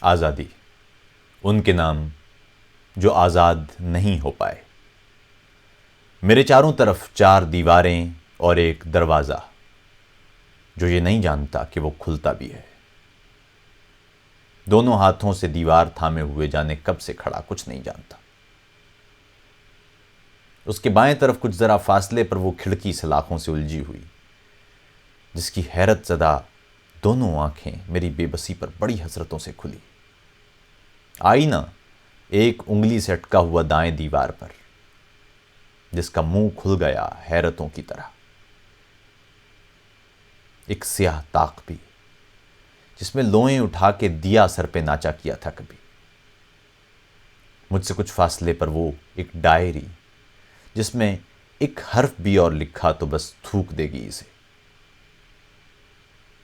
آزادی ان کے نام جو آزاد نہیں ہو پائے۔ میرے چاروں طرف 4 دیواریں اور ایک دروازہ جو یہ نہیں جانتا کہ وہ کھلتا بھی ہے۔ دونوں ہاتھوں سے دیوار تھامے ہوئے جانے کب سے کھڑا کچھ نہیں جانتا۔ اس کے بائیں طرف کچھ ذرا فاصلے پر وہ کھڑکی سلاخوں سے الجھی ہوئی، جس کی حیرت زدہ دونوں آنکھیں میری بے بسی پر بڑی حسرتوں سے کھلی۔ آئینہ ایک انگلی سے اٹکا ہوا دائیں دیوار پر، جس کا منہ کھل گیا حیرتوں کی طرح۔ ایک سیاہ طاق بھی، جس میں لوئیں اٹھا کے دیا سر پہ ناچا کیا تھا کبھی۔ مجھ سے کچھ فاصلے پر وہ ایک ڈائری، جس میں ایک حرف بھی اور لکھا تو بس تھوک دے گی اسے۔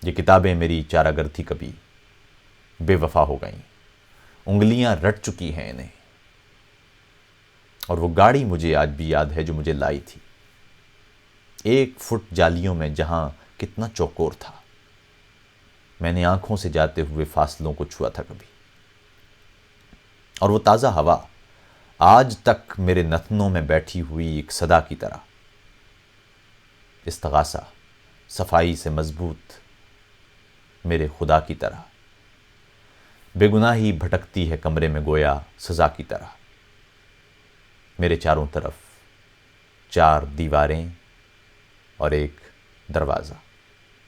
یہ کتابیں میری چارہ گر تھی کبھی، بے وفا ہو گئیں، انگلیاں رٹ چکی ہیں انہیں۔ اور وہ گاڑی مجھے آج بھی یاد ہے جو مجھے لائی تھی، 1 فٹ جالیوں میں جہاں کتنا چوکور تھا۔ میں نے آنکھوں سے جاتے ہوئے فاصلوں کو چھوا تھا کبھی، اور وہ تازہ ہوا آج تک میرے نتنوں میں بیٹھی ہوئی ایک صدا کی طرح، استغاثہ صفائی سے مضبوط میرے خدا کی طرح، بے گناہی بھٹکتی ہے کمرے میں گویا سزا کی طرح۔ میرے چاروں طرف 4 دیواریں اور ایک دروازہ۔